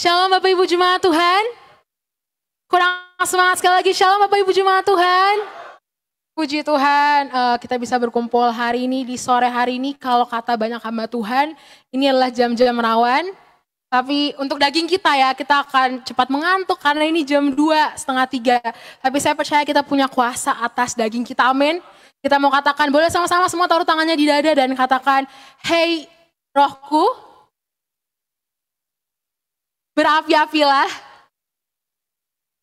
Shalom Bapak Ibu Jemaat Tuhan. Kurang semangat sekali lagi. Shalom Bapak Ibu Jemaat Tuhan. Puji Tuhan, kita bisa berkumpul hari ini, di sore hari ini. Kalau kata banyak hamba Tuhan, ini adalah jam-jam rawan. Tapi untuk daging kita ya, kita akan cepat mengantuk karena ini jam 2, setengah 3. Tapi saya percaya kita punya kuasa atas daging kita, amin. Kita mau katakan, boleh sama-sama semua taruh tangannya di dada dan katakan, "Hei rohku, berapi-apilah,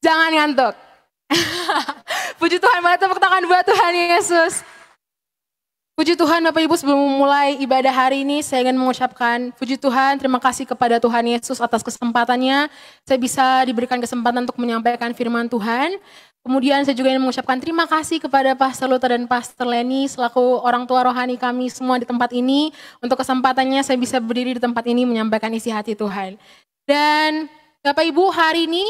jangan ngantuk." Puji Tuhan, banget tepuk tangan buat Tuhan Yesus. Puji Tuhan Bapak Ibu, sebelum memulai ibadah hari ini saya ingin mengucapkan puji Tuhan, terima kasih kepada Tuhan Yesus atas kesempatannya. Saya bisa diberikan kesempatan untuk menyampaikan firman Tuhan. Kemudian saya juga ingin mengucapkan terima kasih kepada Pastor Luther dan Pastor Lenny selaku orang tua rohani kami semua di tempat ini. Untuk kesempatannya saya bisa berdiri di tempat ini menyampaikan isi hati Tuhan. Dan Bapak Ibu, hari ini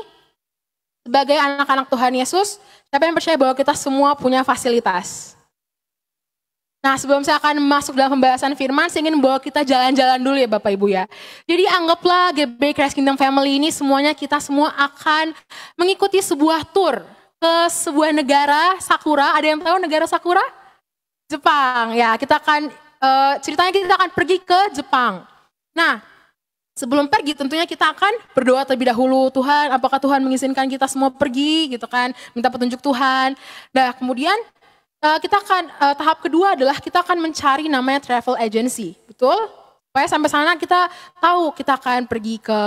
sebagai anak-anak Tuhan Yesus, siapa yang percaya bahwa kita semua punya fasilitas? Nah, sebelum saya akan masuk dalam pembahasan firman, saya ingin bawa kita jalan-jalan dulu ya Bapak Ibu ya. Jadi anggaplah GB Christ Kingdom Family ini semuanya, kita semua akan mengikuti sebuah tour ke sebuah negara Sakura. Ada yang tahu negara Sakura? Jepang ya, kita akan ceritanya kita akan pergi ke Jepang. Nah, sebelum pergi tentunya kita akan berdoa terlebih dahulu. Tuhan, apakah Tuhan mengizinkan kita semua pergi gitu kan, minta petunjuk Tuhan. Nah, kemudian kita akan tahap kedua adalah kita akan mencari namanya travel agency, betul? Supaya sampai sana kita tahu kita akan pergi ke,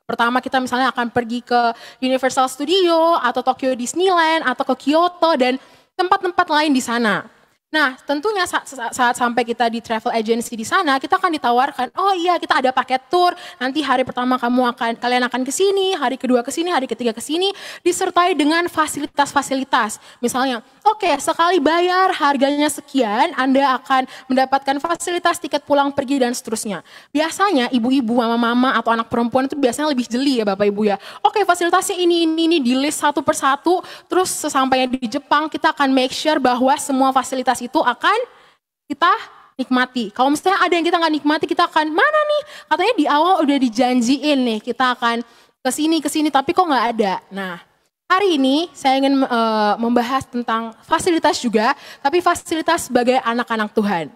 pertama kita misalnya akan pergi ke Universal Studio atau Tokyo Disneyland atau ke Kyoto dan tempat-tempat lain di sana. Nah, tentunya saat sampai kita di travel agency di sana, kita akan ditawarkan, oh iya kita ada paket tour, nanti hari pertama kalian akan ke sini, hari kedua ke sini, hari ketiga ke sini, disertai dengan fasilitas-fasilitas. Misalnya, oke, sekali bayar harganya sekian, Anda akan mendapatkan fasilitas tiket pulang pergi dan seterusnya. Biasanya ibu-ibu, mama-mama atau anak perempuan itu biasanya lebih jeli ya Bapak Ibu ya. Oke, fasilitasnya ini di list satu persatu, terus sesampainya di Jepang kita akan make sure bahwa semua fasilitas itu akan kita nikmati. Kalau misalnya ada yang kita nggak nikmati, kita akan mana nih? Katanya di awal udah dijanjiin nih, kita akan ke sini, tapi kok nggak ada. Nah, hari ini saya ingin membahas tentang fasilitas juga, tapi fasilitas sebagai anak-anak Tuhan.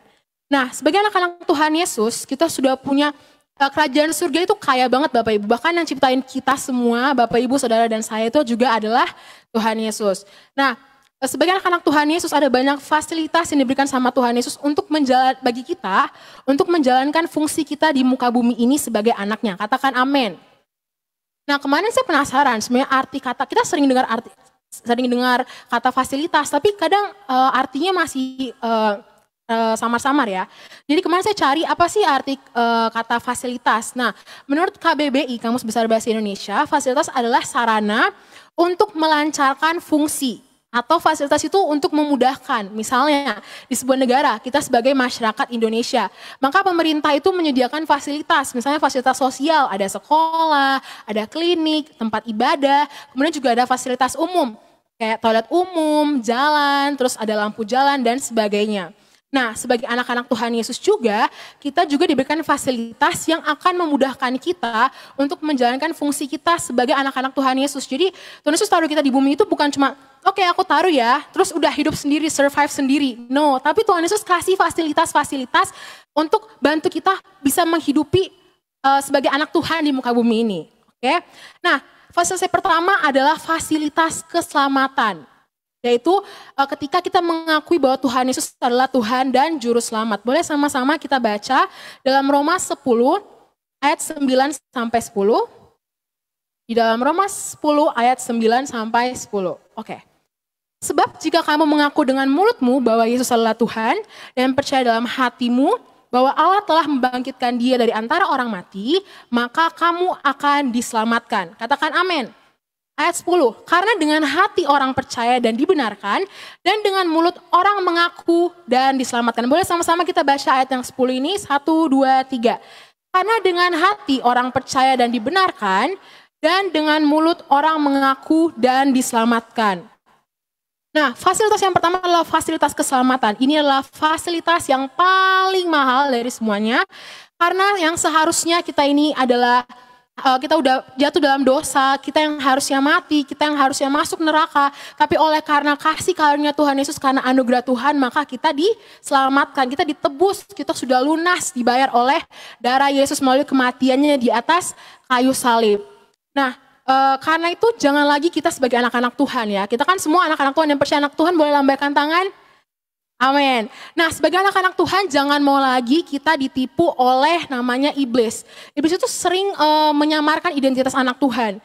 Nah, sebagai anak-anak Tuhan Yesus, kita sudah punya kerajaan surga itu kaya banget Bapak Ibu. Bahkan yang ciptain kita semua, Bapak Ibu, Saudara dan saya itu juga adalah Tuhan Yesus. Nah, sebagai anak-anak Tuhan Yesus ada banyak fasilitas yang diberikan sama Tuhan Yesus untuk bagi kita untuk menjalankan fungsi kita di muka bumi ini sebagai anaknya. Katakan amin. Nah, kemarin saya penasaran sebenarnya arti kata, kita sering dengar kata fasilitas, tapi kadang artinya masih samar-samar ya. Jadi kemarin saya cari apa sih arti kata fasilitas. Nah, menurut KBBI, Kamus Besar Bahasa Indonesia, fasilitas adalah sarana untuk melancarkan fungsi. Atau fasilitas itu untuk memudahkan, misalnya di sebuah negara, kita sebagai masyarakat Indonesia, maka pemerintah itu menyediakan fasilitas, misalnya fasilitas sosial, ada sekolah, ada klinik, tempat ibadah, kemudian juga ada fasilitas umum, kayak toilet umum, jalan, terus ada lampu jalan dan sebagainya. Nah, sebagai anak-anak Tuhan Yesus juga, kita juga diberikan fasilitas yang akan memudahkan kita untuk menjalankan fungsi kita sebagai anak-anak Tuhan Yesus. Jadi, Tuhan Yesus taruh kita di bumi itu bukan cuma, oke, aku taruh ya, terus udah hidup sendiri, survive sendiri. No, tapi Tuhan Yesus kasih fasilitas-fasilitas untuk bantu kita bisa menghidupi sebagai anak Tuhan di muka bumi ini. Oke? Nah, fasilitas yang pertama adalah fasilitas keselamatan. Yaitu ketika kita mengakui bahwa Tuhan Yesus adalah Tuhan dan Juru Selamat. Boleh sama-sama kita baca dalam Roma 10 ayat 9 sampai 10. Di dalam Roma 10 ayat 9 sampai 10. Oke. Sebab jika kamu mengaku dengan mulutmu bahwa Yesus adalah Tuhan dan percaya dalam hatimu bahwa Allah telah membangkitkan Dia dari antara orang mati, maka kamu akan diselamatkan. Katakan amin. Ayat 10, karena dengan hati orang percaya dan dibenarkan, dan dengan mulut orang mengaku dan diselamatkan. Boleh sama-sama kita baca ayat yang 10 ini, 1, 2, 3. Karena dengan hati orang percaya dan dibenarkan, dan dengan mulut orang mengaku dan diselamatkan. Nah, fasilitas yang pertama adalah fasilitas keselamatan. Ini adalah fasilitas yang paling mahal dari semuanya, karena yang seharusnya kita ini adalah kita udah jatuh dalam dosa, kita yang harusnya mati, kita yang harusnya masuk neraka. Tapi oleh karena kasih karunia Tuhan Yesus, karena anugerah Tuhan, maka kita diselamatkan, kita ditebus, kita sudah lunas, dibayar oleh darah Yesus melalui kematiannya di atas kayu salib. Nah, karena itu jangan lagi kita sebagai anak-anak Tuhan ya. Kita kan semua anak-anak Tuhan yang percaya anak Tuhan, boleh lambaikan tangan. Amin. Nah, sebagai anak-anak Tuhan jangan mau lagi kita ditipu oleh namanya iblis. Iblis itu sering menyamarkan identitas anak Tuhan.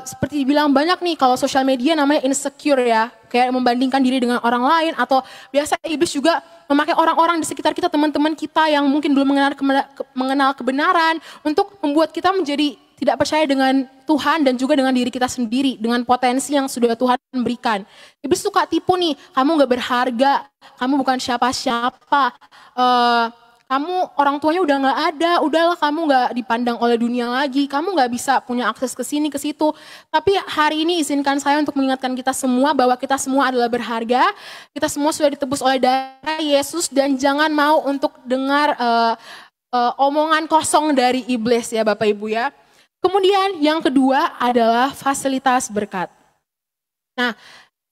Seperti dibilang banyak nih kalau sosial media namanya insecure ya. Kayak membandingkan diri dengan orang lain, atau biasa iblis juga memakai orang-orang di sekitar kita, teman-teman kita yang mungkin belum mengenal kebenaran untuk membuat kita menjadi tidak percaya dengan Tuhan dan juga dengan diri kita sendiri, dengan potensi yang sudah Tuhan berikan. Iblis suka tipu nih, kamu gak berharga, kamu bukan siapa-siapa, kamu orang tuanya udah gak ada, udahlah kamu gak dipandang oleh dunia lagi, kamu gak bisa punya akses ke sini, ke situ. Tapi hari ini izinkan saya untuk mengingatkan kita semua bahwa kita semua adalah berharga, kita semua sudah ditebus oleh darah Yesus, dan jangan mau untuk dengar omongan kosong dari iblis ya Bapak Ibu ya. Kemudian yang kedua adalah fasilitas berkat. Nah,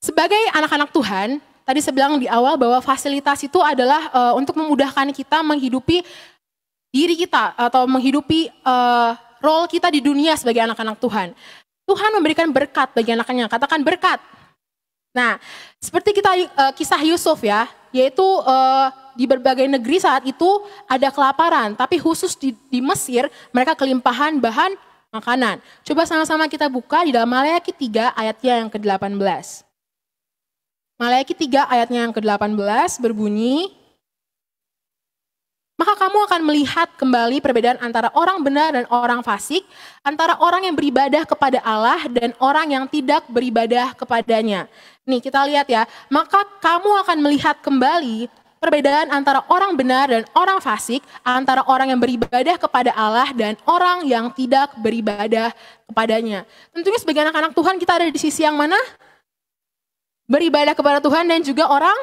sebagai anak-anak Tuhan, tadi saya bilang di awal bahwa fasilitas itu adalah untuk memudahkan kita menghidupi diri kita atau menghidupi role kita di dunia sebagai anak-anak Tuhan. Tuhan memberikan berkat bagi anak-anaknya, katakan berkat. Nah, seperti kita kisah Yusuf ya, yaitu di berbagai negeri saat itu ada kelaparan, tapi khusus di Mesir mereka kelimpahan bahan makanan. Coba sama-sama kita buka di dalam Maleakhi 3 ayatnya yang ke-18. Maleakhi 3 ayatnya yang ke-18 berbunyi, maka kamu akan melihat kembali perbedaan antara orang benar dan orang fasik, antara orang yang beribadah kepada Allah dan orang yang tidak beribadah kepadanya. Nih kita lihat ya, maka kamu akan melihat kembali perbedaan antara orang benar dan orang fasik, antara orang yang beribadah kepada Allah dan orang yang tidak beribadah kepadanya. Tentunya sebagai anak-anak Tuhan kita ada di sisi yang mana? Beribadah kepada Tuhan dan juga orang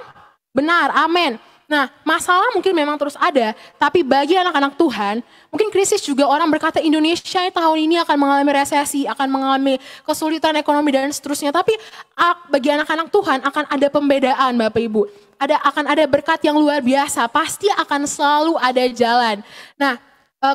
benar, amin. Nah, masalah mungkin memang terus ada, tapi bagi anak-anak Tuhan, mungkin krisis juga, orang berkata Indonesia tahun ini akan mengalami resesi, akan mengalami kesulitan ekonomi dan seterusnya. Tapi bagi anak-anak Tuhan akan ada pembedaan Bapak Ibu. Akan ada berkat yang luar biasa, pasti akan selalu ada jalan. Nah,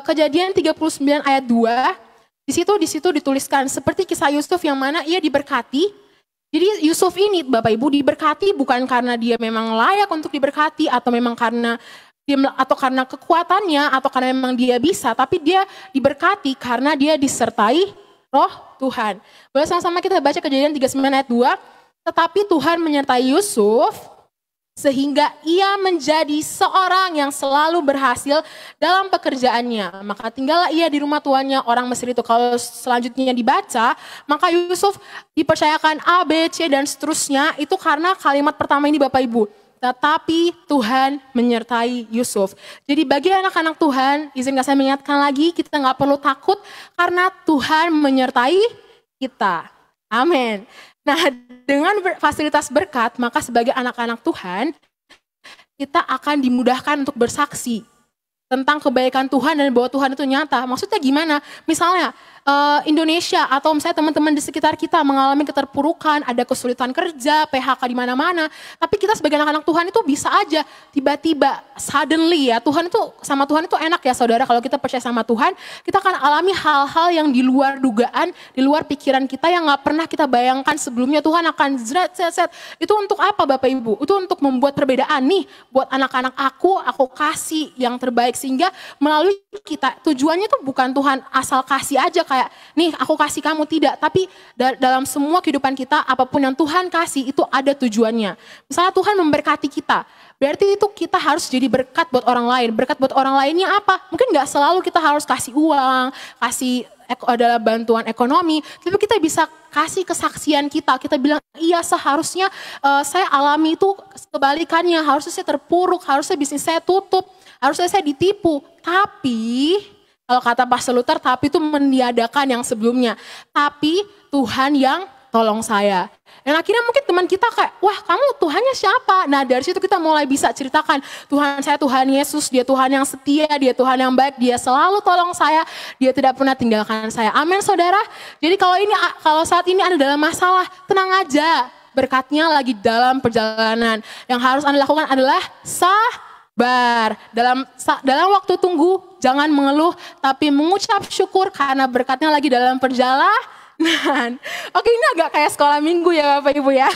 Kejadian 39 ayat 2, di situ dituliskan seperti kisah Yusuf yang mana ia diberkati. Jadi Yusuf ini Bapak Ibu diberkati bukan karena dia memang layak untuk diberkati atau memang karena karena kekuatannya atau karena memang dia bisa, tapi dia diberkati karena dia disertai Roh Tuhan. Boleh sama-sama kita baca Kejadian 39 ayat 2. Tetapi Tuhan menyertai Yusuf sehingga ia menjadi seorang yang selalu berhasil dalam pekerjaannya. Maka tinggallah ia di rumah tuannya orang Mesir itu. Kalau selanjutnya dibaca, maka Yusuf dipercayakan A, B, C dan seterusnya. Itu karena kalimat pertama ini Bapak Ibu. Tetapi Tuhan menyertai Yusuf. Jadi bagi anak-anak Tuhan, izinkan saya mengingatkan lagi, kita gak perlu takut karena Tuhan menyertai kita. Amin. Nah, dengan fasilitas berkat, maka sebagai anak-anak Tuhan, kita akan dimudahkan untuk bersaksi tentang kebaikan Tuhan dan bahwa Tuhan itu nyata. Maksudnya gimana? Misalnya Indonesia atau misalnya teman-teman di sekitar kita mengalami keterpurukan, ada kesulitan kerja, PHK di mana-mana. Tapi kita sebagai anak-anak Tuhan itu bisa aja tiba-tiba, suddenly ya, Tuhan itu sama Tuhan itu enak ya saudara, kalau kita percaya sama Tuhan, kita akan alami hal-hal yang di luar dugaan, di luar pikiran kita yang gak pernah kita bayangkan sebelumnya. Tuhan akan zret. Itu untuk apa Bapak Ibu? Itu untuk membuat perbedaan nih, buat anak-anak aku kasih yang terbaik. Sehingga melalui kita, tujuannya tuh bukan Tuhan asal kasih aja kayak, nih aku kasih kamu, tidak. Tapi dalam semua kehidupan kita, apapun yang Tuhan kasih itu ada tujuannya. Misalnya Tuhan memberkati kita, berarti itu kita harus jadi berkat buat orang lain. Berkat buat orang lainnya apa? Mungkin gak selalu kita harus kasih uang, kasih adalah bantuan ekonomi, tapi kita bisa kasih kesaksian kita. Kita bilang, iya seharusnya saya alami itu kebalikannya, harusnya saya terpuruk, harusnya bisnis saya tutup, harusnya saya ditipu. Tapi, kalau kata Pastor Luther, tapi itu meniadakan yang sebelumnya. Tapi Tuhan yang tolong saya. Dan akhirnya mungkin teman kita kayak, wah kamu Tuhannya siapa? Nah dari situ kita mulai bisa ceritakan, Tuhan saya Tuhan Yesus, dia Tuhan yang setia, dia Tuhan yang baik, dia selalu tolong saya, dia tidak pernah tinggalkan saya. Amin saudara. Jadi kalau saat ini Anda dalam masalah, tenang aja. Berkatnya lagi dalam perjalanan. Yang harus Anda lakukan adalah sabar. Dalam waktu tunggu, jangan mengeluh, tapi mengucap syukur karena berkatnya lagi dalam perjalanan. Oke, ini agak kayak sekolah minggu ya Bapak Ibu ya.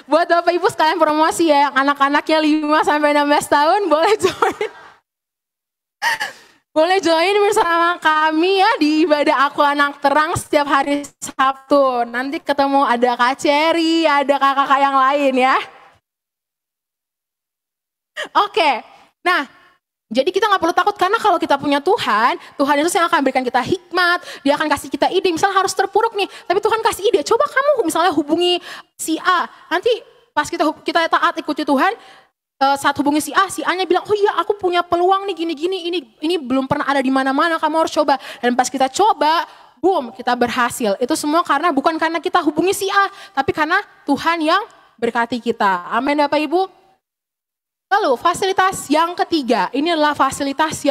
Buat Bapak Ibu sekalian promosi ya, yang anak-anaknya 5-16 tahun boleh join. Boleh join bersama kami ya di ibadah Aku Anak Terang setiap hari Sabtu. Nanti ketemu ada Kak Cherry, ada kakak-kakak yang lain ya. Oke, nah jadi kita gak perlu takut karena kalau kita punya Tuhan Yesus yang akan berikan kita hikmat, dia akan kasih kita ide, misalnya harus terpuruk nih, tapi Tuhan kasih ide, coba kamu misalnya hubungi si A, nanti pas kita taat ikuti Tuhan, saat hubungi si A-nya bilang, oh iya aku punya peluang nih gini-gini, ini belum pernah ada di mana-mana, kamu harus coba, dan pas kita coba, boom, kita berhasil, itu semua bukan karena kita hubungi si A, tapi karena Tuhan yang berkati kita, amin Bapak Ibu. Lalu fasilitas yang ketiga, ini adalah fasilitas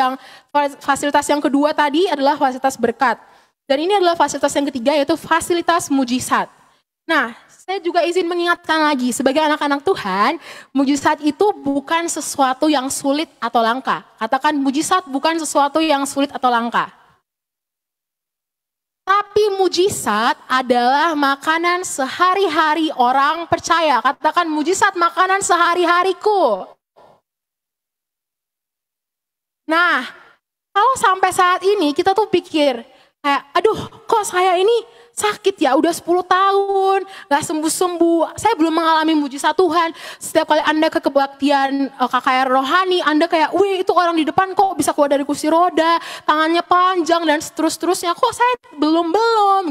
yang kedua tadi adalah fasilitas berkat. Dan ini adalah fasilitas yang ketiga yaitu fasilitas mujizat. Nah, saya juga izin mengingatkan lagi sebagai anak-anak Tuhan, mujizat itu bukan sesuatu yang sulit atau langka. Katakan mujizat bukan sesuatu yang sulit atau langka. Tapi mujizat adalah makanan sehari-hari orang percaya. Katakan mujizat makanan sehari-hariku. Nah, kalau sampai saat ini kita tuh pikir, kayak aduh kok saya ini sakit ya udah 10 tahun, gak sembuh-sembuh, saya belum mengalami mujizat Tuhan. Setiap kali Anda ke kebaktian KKR rohani, Anda kayak, wih itu orang di depan kok bisa keluar dari kursi roda, tangannya panjang dan seterusnya, kok saya belum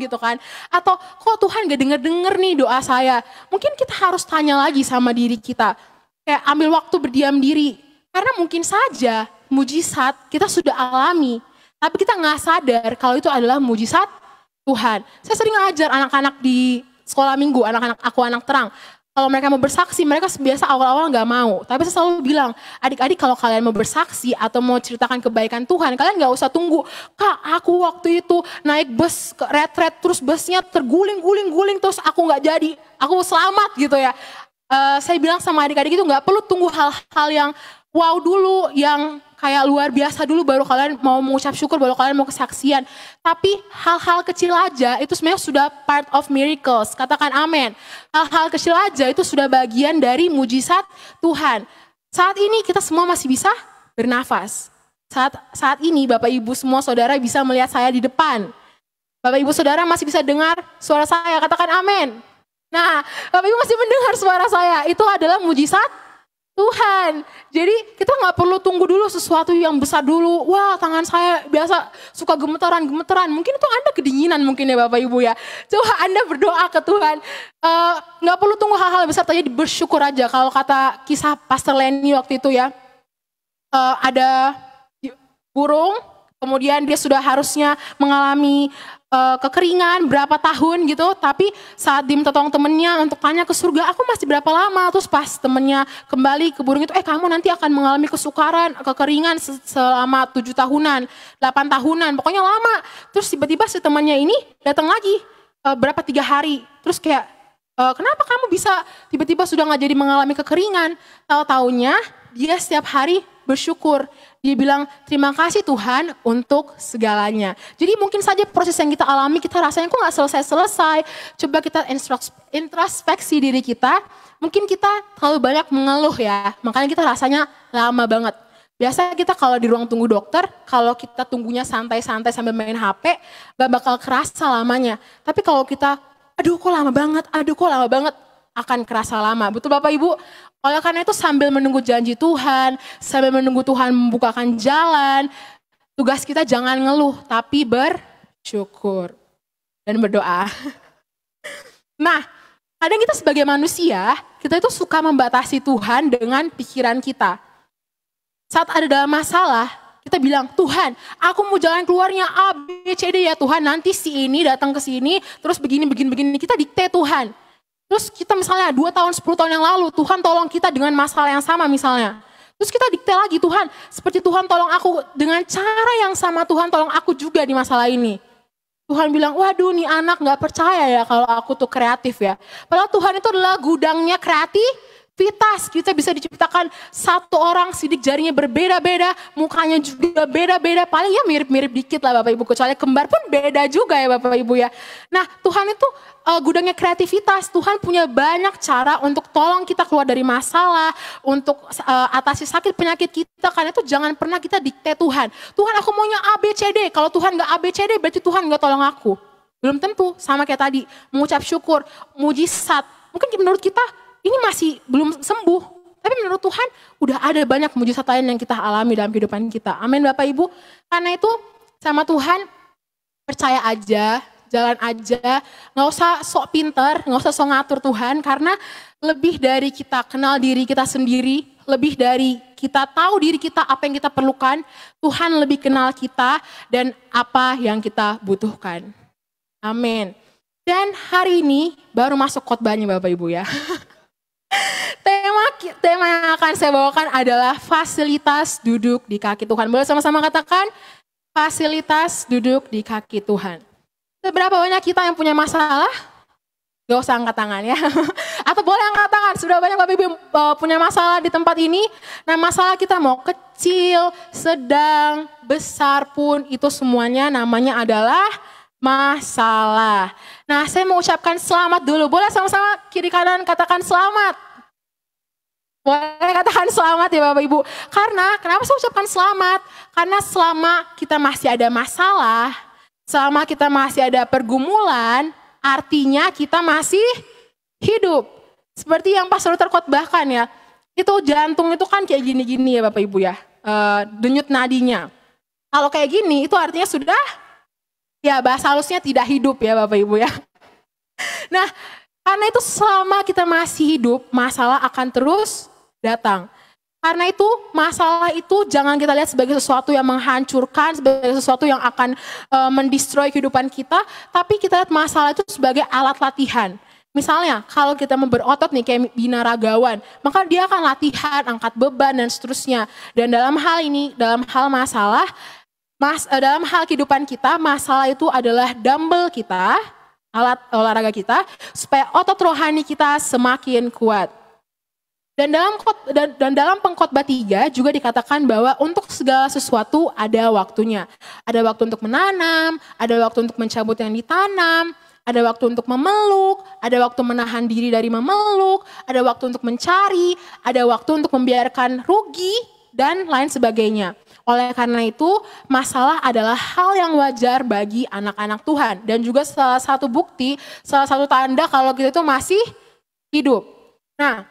gitu kan. Atau kok Tuhan gak denger nih doa saya. Mungkin kita harus tanya lagi sama diri kita, kayak ambil waktu berdiam diri. Karena mungkin saja mujizat kita sudah alami, tapi kita nggak sadar kalau itu adalah mujizat Tuhan. Saya sering ngajar anak-anak di sekolah minggu, anak-anak Aku Anak Terang. Kalau mereka mau bersaksi, mereka biasa awal-awal nggak mau. Tapi saya selalu bilang, adik-adik kalau kalian mau bersaksi atau mau ceritakan kebaikan Tuhan, kalian nggak usah tunggu. Kak, aku waktu itu naik bus ke retret, terus busnya terguling-guling, terus aku nggak jadi, aku selamat gitu ya. Saya bilang sama adik-adik itu nggak perlu tunggu hal-hal yang wow dulu, yang kayak luar biasa dulu baru kalian mau mengucap syukur, baru kalian mau kesaksian. Tapi hal-hal kecil aja itu sebenarnya sudah part of miracles. Katakan amin. Hal-hal kecil aja itu sudah bagian dari mujizat Tuhan. Saat ini kita semua masih bisa bernafas. Saat ini Bapak Ibu semua saudara bisa melihat saya di depan. Bapak Ibu saudara masih bisa dengar suara saya. Katakan amin. Nah, Bapak Ibu masih mendengar suara saya. Itu adalah mujizat Tuhan. Jadi kita gak perlu tunggu dulu sesuatu yang besar dulu. Wah, tangan saya biasa suka gemeteran. Mungkin itu Anda kedinginan mungkin ya Bapak Ibu ya. Coba Anda berdoa ke Tuhan. Gak perlu tunggu hal-hal besar, tapi bersyukur aja. Kalau kata kisah Pastor Lenny waktu itu ya. Ada burung, kemudian dia sudah harusnya mengalami kekeringan berapa tahun gitu, tapi saat dia minta tolong temennya untuk tanya ke surga, aku masih berapa lama, terus pas temennya kembali ke burung itu, kamu nanti akan mengalami kesukaran, kekeringan selama 7 tahunan, 8 tahunan, pokoknya lama. Terus tiba-tiba si temannya ini datang lagi, berapa 3 hari, terus kayak, kenapa kamu bisa tiba-tiba sudah gak jadi mengalami kekeringan? Tahu-taunya dia setiap hari bersyukur. Dia bilang, terima kasih Tuhan untuk segalanya. Jadi mungkin saja proses yang kita alami, kita rasanya kok gak selesai-selesai. Coba kita introspeksi diri kita. Mungkin kita terlalu banyak mengeluh ya. Makanya kita rasanya lama banget. Biasanya kita kalau di ruang tunggu dokter, kalau kita tunggunya santai-santai sambil main HP, gak bakal kerasa lamanya. Tapi kalau kita, aduh kok lama banget, akan kerasa lama. Betul Bapak Ibu? Oleh karena itu sambil menunggu janji Tuhan, sambil menunggu Tuhan membukakan jalan, tugas kita jangan ngeluh, tapi bersyukur dan berdoa. Nah, kadang kita sebagai manusia, kita itu suka membatasi Tuhan dengan pikiran kita. Saat ada dalam masalah, kita bilang, Tuhan, aku mau jalan keluarnya A, B, C, D ya Tuhan. Nanti si ini datang ke sini, terus begini. Kita dikte Tuhan. Terus kita misalnya 2 tahun, 10 tahun yang lalu, Tuhan tolong kita dengan masalah yang sama misalnya. Terus kita dikte lagi, Tuhan, seperti Tuhan tolong aku dengan cara yang sama, Tuhan tolong aku juga di masalah ini. Tuhan bilang, waduh nih anak gak percaya ya kalau aku tuh kreatif ya. Padahal Tuhan itu adalah gudangnya kreativitas. Kita bisa diciptakan satu orang sidik jarinya berbeda-beda, mukanya juga beda-beda. Paling ya mirip-mirip dikit lah Bapak Ibu, kecuali kembar pun beda juga ya Bapak Ibu ya. Nah Tuhan itu gudangnya kreativitas. Tuhan punya banyak cara untuk tolong kita keluar dari masalah, untuk atasi sakit penyakit kita. Karena itu jangan pernah kita dikte Tuhan. Tuhan aku maunya A, B, C, D. Kalau Tuhan gak A, B, C, D berarti Tuhan gak tolong aku. Belum tentu, sama kayak tadi, mengucap syukur, mujizat. Mungkin menurut kita ini masih belum sembuh. Tapi menurut Tuhan udah ada banyak mujizat lain yang kita alami dalam kehidupan kita. Amin Bapak Ibu. Karena itu sama Tuhan percaya aja, jalan aja, gak usah sok pinter, gak usah sok ngatur Tuhan, karena lebih dari kita kenal diri kita sendiri, lebih dari kita tahu diri kita apa yang kita perlukan, Tuhan lebih kenal kita dan apa yang kita butuhkan. Amin. Dan hari ini baru masuk khotbahnya Bapak Ibu ya. Tema yang akan saya bawakan adalah fasilitas duduk di kaki Tuhan. Boleh sama-sama katakan, fasilitas duduk di kaki Tuhan. Seberapa banyak kita yang punya masalah? Gak usah angkat tangan ya. Atau boleh angkat tangan, sudah banyak Bapak Ibu punya masalah di tempat ini. Nah masalah kita mau kecil, sedang, besar pun itu semuanya namanya adalah masalah. Nah saya mau ucapkan selamat dulu. Boleh sama-sama kiri kanan katakan selamat. Boleh katakan selamat ya Bapak Ibu. Karena kenapa saya ucapkan selamat? Karena selama kita masih ada masalah, selama kita masih ada pergumulan, artinya kita masih hidup. Seperti yang Pastor terkhotbahkan ya. Itu jantung itu kan kayak gini-gini ya Bapak Ibu ya. Denyut nadinya. Kalau kayak gini itu artinya sudah, ya bahasa halusnya tidak hidup ya Bapak Ibu ya. Nah karena itu selama kita masih hidup, masalah akan terus datang. Karena itu masalah itu jangan kita lihat sebagai sesuatu yang menghancurkan, sebagai sesuatu yang akan mendestroy kehidupan kita, tapi kita lihat masalah itu sebagai alat latihan. Misalnya kalau kita mau berotot nih kayak binaragawan, maka dia akan latihan, angkat beban dan seterusnya. Dan dalam hal ini, dalam hal masalah, dalam hal kehidupan kita, masalah itu adalah dumbbell kita, alat olahraga kita, supaya otot rohani kita semakin kuat. Dan dalam pengkhotbah 3 juga dikatakan bahwa untuk segala sesuatu ada waktunya. Ada waktu untuk menanam, ada waktu untuk mencabut yang ditanam, ada waktu untuk memeluk, ada waktu menahan diri dari memeluk, ada waktu untuk mencari, ada waktu untuk membiarkan rugi, dan lain sebagainya. Oleh karena itu, masalah adalah hal yang wajar bagi anak-anak Tuhan. Dan juga salah satu bukti, salah satu tanda kalau kita itu masih hidup. Nah,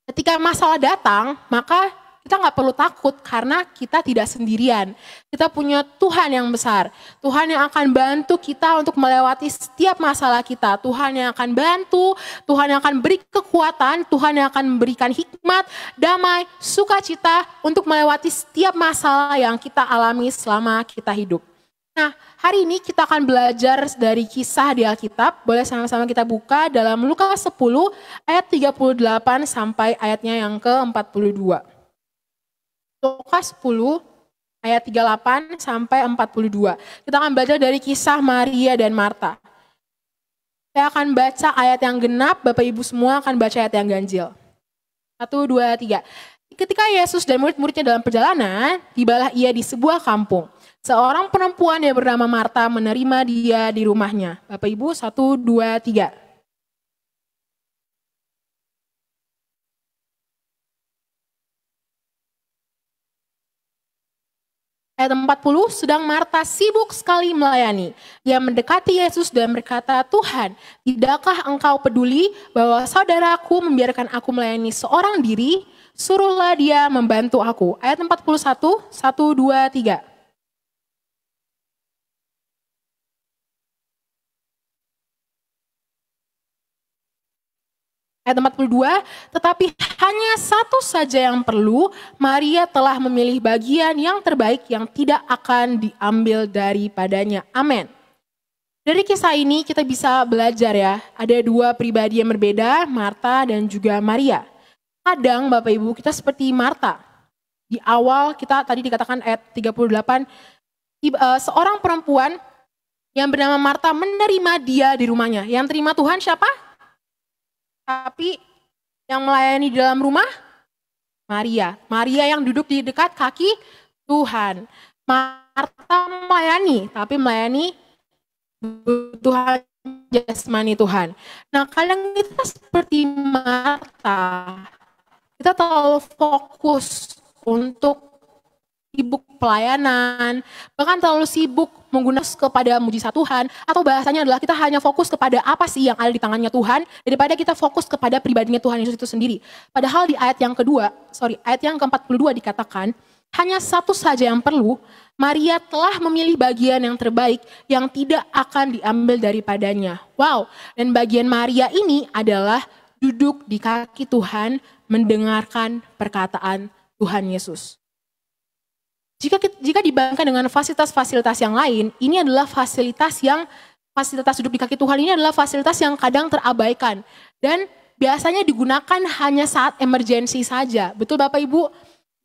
ketika masalah datang, maka kita gak perlu takut karena kita tidak sendirian. Kita punya Tuhan yang besar. Tuhan yang akan bantu kita untuk melewati setiap masalah kita. Tuhan yang akan bantu, Tuhan yang akan beri kekuatan, Tuhan yang akan memberikan hikmat, damai, sukacita untuk melewati setiap masalah yang kita alami selama kita hidup. Nah, hari ini kita akan belajar dari kisah di Alkitab. Boleh sama-sama kita buka dalam Lukas 10 ayat 38 sampai ayatnya yang ke-42. Lukas 10 ayat 38 sampai 42. Kita akan belajar dari kisah Maria dan Marta. Saya akan baca ayat yang genap, Bapak Ibu semua akan baca ayat yang ganjil. 1, 2, 3. Ketika Yesus dan murid-muridnya dalam perjalanan, tibalah ia di sebuah kampung. Seorang perempuan yang bernama Marta menerima dia di rumahnya. Bapak Ibu 1, 2, 3. Ayat 40, sedang Marta sibuk sekali melayani. Dia mendekati Yesus dan berkata, Tuhan, tidakkah engkau peduli bahwa saudaraku membiarkan aku melayani seorang diri? Suruhlah dia membantu aku. Ayat 41, 1, 2, 3. Ayat 42, tetapi hanya satu saja yang perlu, Maria telah memilih bagian yang terbaik yang tidak akan diambil daripadanya. Amin. Dari kisah ini kita bisa belajar ya, ada dua pribadi yang berbeda, Marta dan juga Maria. Kadang Bapak Ibu kita seperti Marta. Di awal kita tadi dikatakan ayat 38, seorang perempuan yang bernama Marta menerima dia di rumahnya. Yang terima Tuhan siapa? Tapi yang melayani di dalam rumah, Maria. Maria yang duduk di dekat kaki Tuhan. Marta melayani, tapi melayani Tuhan, jasmani Tuhan. Nah, kadang kita seperti Marta, kita terlalu fokus untuk sibuk pelayanan, bahkan terlalu sibuk menggunakan kepada mujizat Tuhan, atau bahasanya adalah kita hanya fokus kepada apa sih yang ada di tangannya Tuhan, daripada kita fokus kepada pribadinya Tuhan Yesus itu sendiri. Padahal di ayat yang ayat yang ke-42 dikatakan, hanya satu saja yang perlu, Maria telah memilih bagian yang terbaik yang tidak akan diambil daripadanya. Wow, dan bagian Maria ini adalah duduk di kaki Tuhan, mendengarkan perkataan Tuhan Yesus. Jika dibandingkan dengan fasilitas-fasilitas yang lain, ini adalah fasilitas duduk di kaki Tuhan ini adalah fasilitas yang kadang terabaikan. Dan biasanya digunakan hanya saat emergensi saja. Betul Bapak Ibu?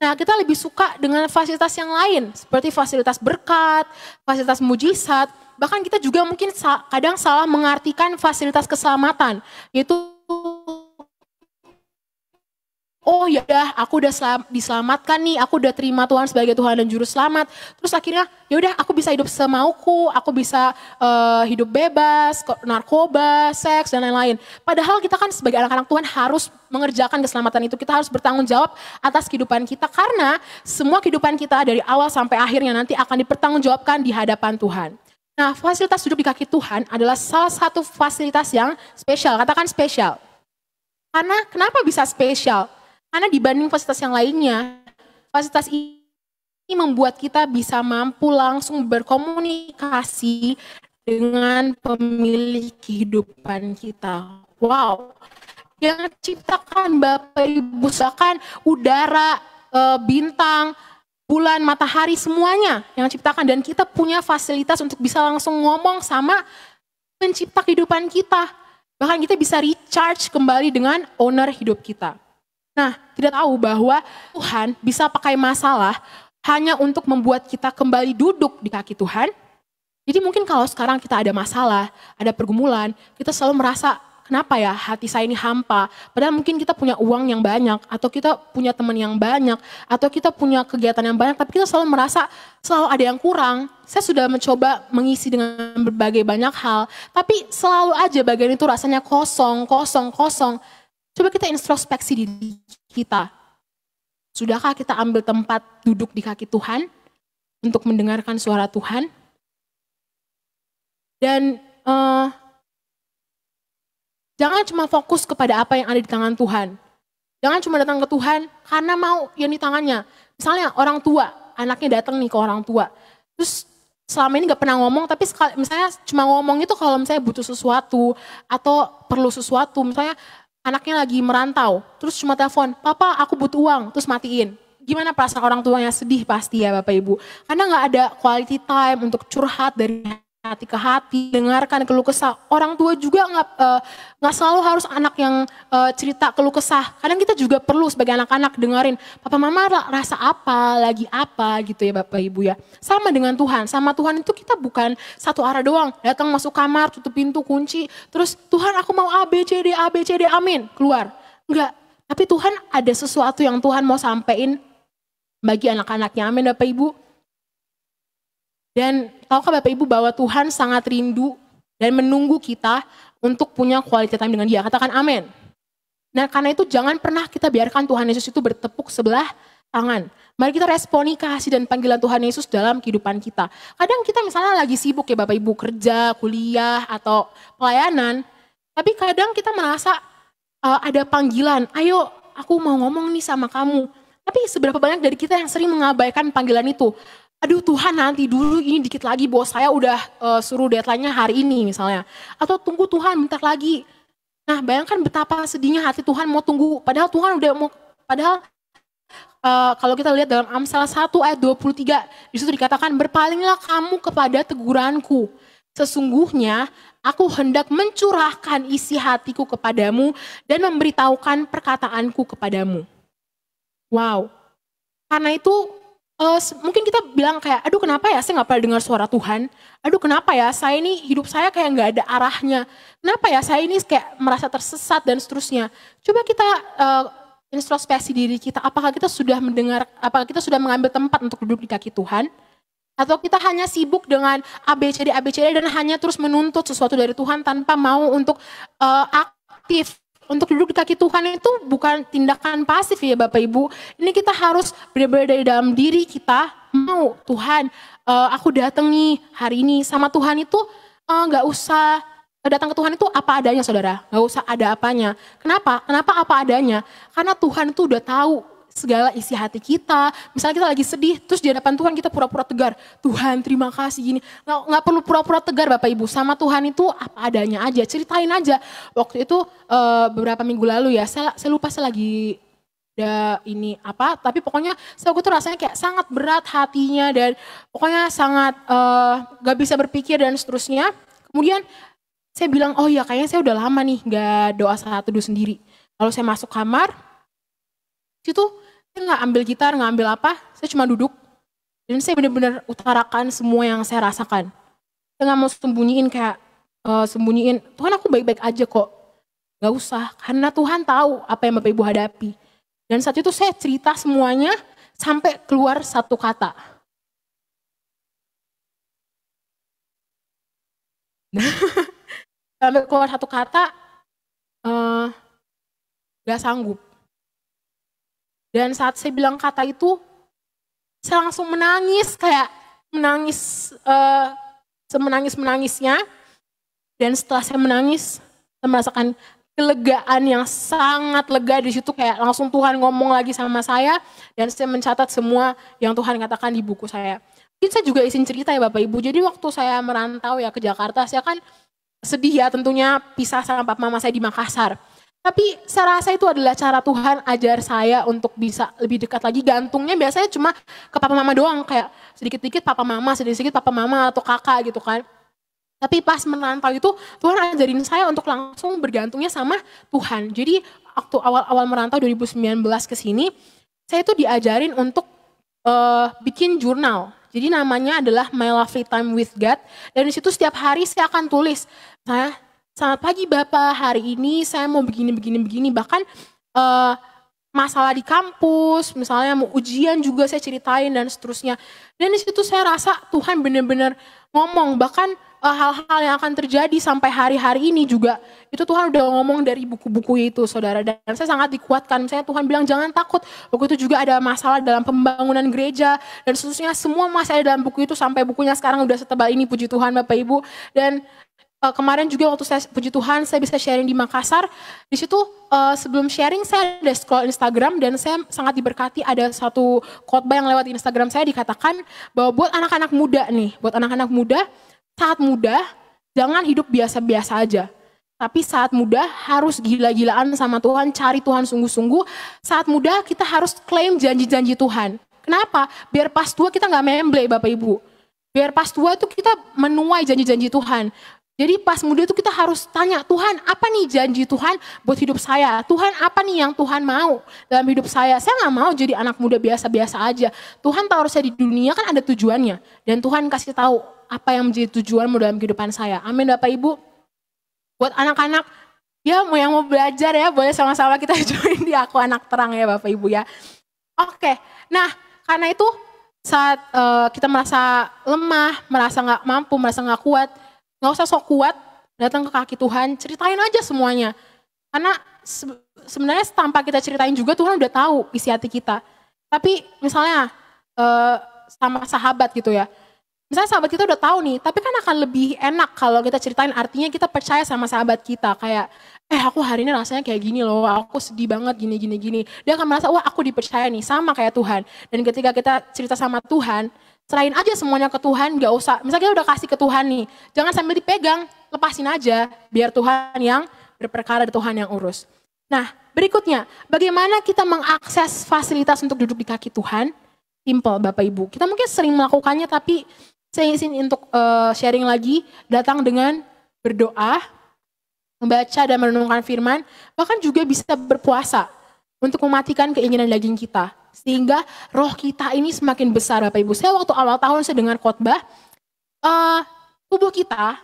Nah, kita lebih suka dengan fasilitas yang lain, seperti fasilitas berkat, fasilitas mujizat, bahkan kita juga mungkin kadang salah mengartikan fasilitas keselamatan, yaitu oh ya udah aku udah diselamatkan nih, aku udah terima Tuhan sebagai Tuhan dan Juru Selamat. Terus akhirnya ya udah aku bisa hidup semauku, aku bisa hidup bebas, narkoba, seks dan lain-lain. Padahal kita kan sebagai anak-anak Tuhan harus mengerjakan keselamatan itu. Kita harus bertanggung jawab atas kehidupan kita karena semua kehidupan kita dari awal sampai akhirnya nanti akan dipertanggungjawabkan di hadapan Tuhan. Nah, fasilitas duduk di kaki Tuhan adalah salah satu fasilitas yang spesial. Katakan spesial. Karena kenapa bisa spesial? Karena dibanding fasilitas yang lainnya, fasilitas ini membuat kita bisa mampu langsung berkomunikasi dengan pemilik kehidupan kita. Wow, yang ciptakan Bapak Ibu, misalkan udara, bintang, bulan, matahari, semuanya yang ciptakan. Dan kita punya fasilitas untuk bisa langsung ngomong sama pencipta kehidupan kita. Bahkan kita bisa recharge kembali dengan owner hidup kita. Nah, tidak tahu bahwa Tuhan bisa pakai masalah hanya untuk membuat kita kembali duduk di kaki Tuhan. Jadi mungkin kalau sekarang kita ada masalah, ada pergumulan, kita selalu merasa kenapa ya hati saya ini hampa. Padahal mungkin kita punya uang yang banyak, atau kita punya teman yang banyak, atau kita punya kegiatan yang banyak, tapi kita selalu merasa selalu ada yang kurang. Saya sudah mencoba mengisi dengan berbagai banyak hal, tapi selalu aja bagian itu rasanya kosong. Coba kita introspeksi diri kita. Sudahkah kita ambil tempat duduk di kaki Tuhan untuk mendengarkan suara Tuhan? Dan jangan cuma fokus kepada apa yang ada di tangan Tuhan. Jangan cuma datang ke Tuhan karena mau yang di tangannya. Misalnya orang tua, anaknya datang nih ke orang tua. Terus selama ini gak pernah ngomong, tapi misalnya cuma ngomong itu kalau misalnya butuh sesuatu atau perlu sesuatu. Misalnya anaknya lagi merantau, terus cuma telepon, papa aku butuh uang, terus matiin. Gimana perasaan orang tuanya? Sedih pasti ya Bapak Ibu. Karena gak ada quality time untuk curhat dari hati ke hati, dengarkan keluh kesah. Orang tua juga nggak selalu harus anak yang cerita keluh kesah. Kadang kita juga perlu sebagai anak-anak dengerin, papa mama rasa apa, lagi apa gitu ya Bapak Ibu ya. Sama dengan Tuhan, sama Tuhan itu kita bukan satu arah doang. Datang masuk kamar, tutup pintu, kunci, terus Tuhan aku mau A, B, C, D, amin, keluar. Enggak, tapi Tuhan ada sesuatu yang Tuhan mau sampein bagi anak-anaknya, amin Bapak Ibu. Dan tahukah Bapak Ibu bahwa Tuhan sangat rindu dan menunggu kita untuk punya quality time dengan Dia. Katakan amin. Nah karena itu jangan pernah kita biarkan Tuhan Yesus itu bertepuk sebelah tangan. Mari kita responi kasih dan panggilan Tuhan Yesus dalam kehidupan kita. Kadang kita misalnya lagi sibuk ya Bapak Ibu, kerja, kuliah, atau pelayanan. Tapi kadang kita merasa ada panggilan, ayo aku mau ngomong nih sama kamu. Tapi seberapa banyak dari kita yang sering mengabaikan panggilan itu. Aduh Tuhan nanti dulu, ini dikit lagi bos saya udah suruh deadline-nya hari ini misalnya. Atau tunggu Tuhan bentar lagi. Nah, bayangkan betapa sedihnya hati Tuhan mau tunggu. Padahal Tuhan udah mau, padahal kalau kita lihat dalam Amsal 1 ayat 23, di situ dikatakan, berpalinglah kamu kepada teguranku. Sesungguhnya aku hendak mencurahkan isi hatiku kepadamu dan memberitahukan perkataanku kepadamu. Wow. Karena itu mungkin kita bilang kayak, aduh kenapa ya saya nggak pernah dengar suara Tuhan? Aduh kenapa ya saya ini, hidup saya kayak nggak ada arahnya. Kenapa ya saya ini kayak merasa tersesat dan seterusnya. Coba kita introspeksi diri kita, apakah kita sudah mendengar, apakah kita sudah mengambil tempat untuk duduk di kaki Tuhan? Atau kita hanya sibuk dengan ABCD dan hanya terus menuntut sesuatu dari Tuhan tanpa mau untuk aktif. Untuk duduk di kaki Tuhan itu bukan tindakan pasif ya Bapak Ibu. Ini kita harus benar-benar dari dalam diri kita mau, Tuhan aku datang nih hari ini sama Tuhan itu gak usah datang ke Tuhan itu apa adanya saudara, gak usah ada apanya. Kenapa? Kenapa apa adanya? Karena Tuhan itu udah tahu segala isi hati kita. Misalnya kita lagi sedih, terus di hadapan Tuhan kita pura-pura tegar. Tuhan terima kasih gini. Nggak perlu pura-pura tegar Bapak Ibu. Sama Tuhan itu apa adanya aja, ceritain aja. Waktu itu beberapa minggu lalu ya, saya lupa saya lagi ini apa, tapi pokoknya saya tuh rasanya kayak sangat berat hatinya dan pokoknya sangat gak bisa berpikir dan seterusnya. Kemudian saya bilang, oh ya kayaknya saya udah lama nih gak doa saat teduh sendiri. Lalu saya masuk kamar, situ saya gak ambil gitar, gak ambil apa, saya cuma duduk. Dan saya benar-benar utarakan semua yang saya rasakan. Saya gak mau sembunyiin kayak, Tuhan aku baik-baik aja kok. Gak usah, karena Tuhan tahu apa yang Bapak Ibu hadapi. Dan saat itu saya cerita semuanya sampai keluar satu kata. Sampai keluar satu kata, gak sanggup. Dan saat saya bilang kata itu, saya langsung menangis, kayak menangis semenangis-menangisnya. Dan setelah saya menangis, saya merasakan kelegaan yang sangat lega di situ, kayak langsung Tuhan ngomong lagi sama saya. Dan saya mencatat semua yang Tuhan katakan di buku saya. Mungkin saya juga izin cerita ya Bapak Ibu, jadi waktu saya merantau ya ke Jakarta, saya kan sedih ya tentunya pisah sama papa mama saya di Makassar. Tapi saya rasa itu adalah cara Tuhan ajar saya untuk bisa lebih dekat lagi. Gantungnya biasanya cuma ke papa mama doang, kayak sedikit-sedikit papa mama, sedikit-sedikit papa mama atau kakak gitu kan. Tapi pas merantau itu Tuhan ajarin saya untuk langsung bergantungnya sama Tuhan. Jadi waktu awal-awal merantau 2019 ke sini, saya itu diajarin untuk bikin jurnal. Jadi namanya adalah My Lovely Time with God. Dan di situ setiap hari saya akan tulis, selamat pagi Bapak, hari ini saya mau begini. Bahkan masalah di kampus, misalnya mau ujian juga saya ceritain dan seterusnya. Dan di situ saya rasa Tuhan benar-benar ngomong, bahkan hal-hal yang akan terjadi sampai hari-hari ini juga, itu Tuhan udah ngomong dari buku-buku itu saudara. Dan saya sangat dikuatkan, misalnya Tuhan bilang jangan takut, waktu itu juga ada masalah dalam pembangunan gereja, dan seterusnya semua masih ada dalam buku itu, sampai bukunya sekarang udah setebal ini puji Tuhan Bapak Ibu. Dan kemarin juga waktu saya puji Tuhan saya bisa sharing di Makassar, di situ sebelum sharing saya ada scroll Instagram dan saya sangat diberkati, ada satu khotbah yang lewat di Instagram saya dikatakan bahwa buat anak-anak muda nih, saat muda jangan hidup biasa-biasa aja. Tapi saat muda harus gila-gilaan sama Tuhan, cari Tuhan sungguh-sungguh. Saat muda kita harus klaim janji-janji Tuhan. Kenapa? Biar pas tua kita gak memble Bapak Ibu. Biar pas tua itu kita menuai janji-janji Tuhan. Jadi pas muda itu kita harus tanya, Tuhan apa nih janji Tuhan buat hidup saya? Tuhan apa nih yang Tuhan mau dalam hidup saya? Saya gak mau jadi anak muda biasa-biasa aja. Tuhan taruh saya di dunia kan ada tujuannya. Dan Tuhan kasih tahu apa yang menjadi tujuanmu dalam kehidupan saya. Amin Bapak Ibu. Buat anak-anak, ya yang mau belajar ya, boleh sama-sama kita join di Aku Anak Terang ya Bapak Ibu ya. Oke, nah karena itu saat kita merasa lemah, merasa gak mampu, merasa gak kuat, gak usah sok kuat, datang ke kaki Tuhan, ceritain aja semuanya. Karena sebenarnya tanpa kita ceritain juga Tuhan udah tahu isi hati kita. Tapi misalnya sama sahabat gitu ya, misalnya sahabat kita udah tahu nih, tapi kan akan lebih enak kalau kita ceritain, artinya kita percaya sama sahabat kita. Kayak, aku hari ini rasanya kayak gini loh, aku sedih banget gini. Dia akan merasa, wah aku dipercaya nih, sama kayak Tuhan. Dan ketika kita cerita sama Tuhan, serahin aja semuanya ke Tuhan, gak usah, misalnya kita udah kasih ke Tuhan nih, jangan sambil dipegang, lepasin aja, biar Tuhan yang berperkara dan Tuhan yang urus. Nah, berikutnya, bagaimana kita mengakses fasilitas untuk duduk di kaki Tuhan? Simple Bapak Ibu. Kita mungkin sering melakukannya, tapi saya ingin untuk sharing lagi, datang dengan berdoa, membaca dan merenungkan firman, bahkan juga bisa berpuasa untuk mematikan keinginan daging kita. Sehingga roh kita ini semakin besar Bapak Ibu. Saya waktu awal tahun saya dengar khotbah, tubuh kita,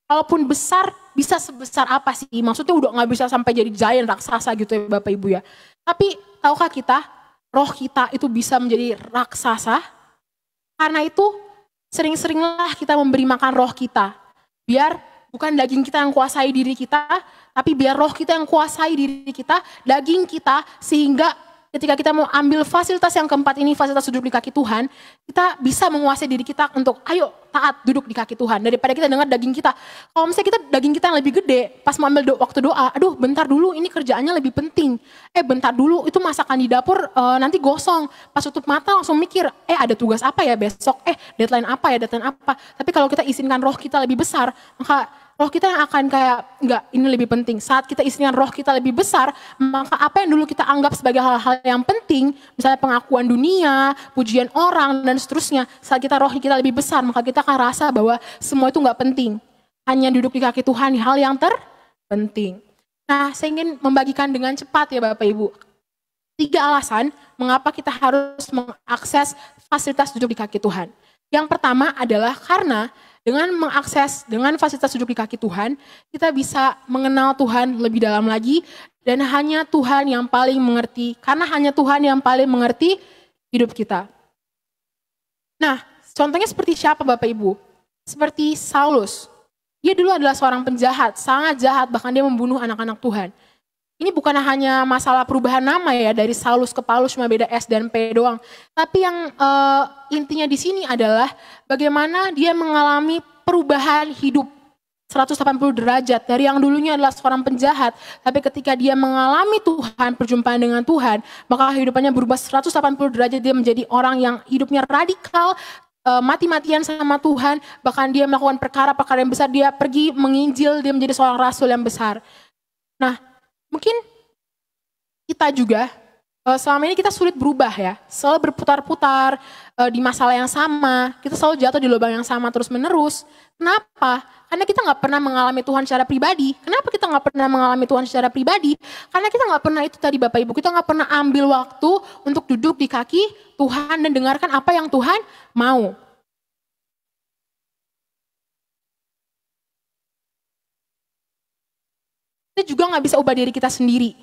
walaupun besar, bisa sebesar apa sih? Maksudnya udah gak bisa sampai jadi giant, raksasa gitu ya Bapak Ibu ya. Tapi tahukah kita, roh kita itu bisa menjadi raksasa? Karena itu sering-seringlah kita memberi makan roh kita. Biar bukan daging kita yang kuasai diri kita, tapi biar roh kita yang kuasai diri kita, daging kita, sehingga ketika kita mau ambil fasilitas yang keempat ini, fasilitas duduk di kaki Tuhan, kita bisa menguasai diri kita untuk ayo taat duduk di kaki Tuhan. Daripada kita dengar daging kita, kalau misalnya kita daging kita yang lebih gede, pas mau ambil waktu doa, aduh bentar dulu ini kerjaannya lebih penting. Bentar dulu itu masakan di dapur nanti gosong. Pas tutup mata langsung mikir, ada tugas apa ya besok, deadline apa ya, deadline apa. Tapi kalau kita izinkan roh kita lebih besar, maka roh kita yang akan kayak, enggak ini lebih penting. Saat kita izinkan roh kita lebih besar, maka apa yang dulu kita anggap sebagai hal-hal yang penting, misalnya pengakuan dunia, pujian orang, dan seterusnya. Saat kita roh kita lebih besar, maka kita akan rasa bahwa semua itu enggak penting. Hanya duduk di kaki Tuhan, hal yang terpenting. Nah, saya ingin membagikan dengan cepat ya Bapak Ibu. 3 alasan mengapa kita harus mengakses fasilitas duduk di kaki Tuhan. Yang pertama adalah karena dengan mengakses, dengan fasilitas duduk di kaki Tuhan, kita bisa mengenal Tuhan lebih dalam lagi, dan hanya Tuhan yang paling mengerti, karena hanya Tuhan yang paling mengerti hidup kita. Nah, contohnya seperti siapa Bapak Ibu? Seperti Saulus. Dia dulu adalah seorang penjahat, sangat jahat, bahkan dia membunuh anak-anak Tuhan. Ini bukan hanya masalah perubahan nama ya, dari Saulus ke Paulus cuma beda S dan P doang. Tapi yang intinya di sini adalah bagaimana dia mengalami perubahan hidup 180 derajat. Dari yang dulunya adalah seorang penjahat, tapi ketika dia mengalami Tuhan, perjumpaan dengan Tuhan, maka kehidupannya berubah 180 derajat. Dia menjadi orang yang hidupnya radikal, mati-matian sama Tuhan, bahkan dia melakukan perkara-perkara yang besar. Dia pergi menginjil, dia menjadi seorang rasul yang besar. Nah, mungkin kita juga selama ini kita sulit berubah ya, selalu berputar-putar di masalah yang sama, kita selalu jatuh di lubang yang sama terus-menerus. Kenapa? Karena kita nggak pernah mengalami Tuhan secara pribadi. Kenapa kita nggak pernah mengalami Tuhan secara pribadi? Karena kita nggak pernah, itu tadi Bapak Ibu, kita nggak pernah ambil waktu untuk duduk di kaki Tuhan dan dengarkan apa yang Tuhan mau. Kita juga nggak bisa ubah diri kita sendiri.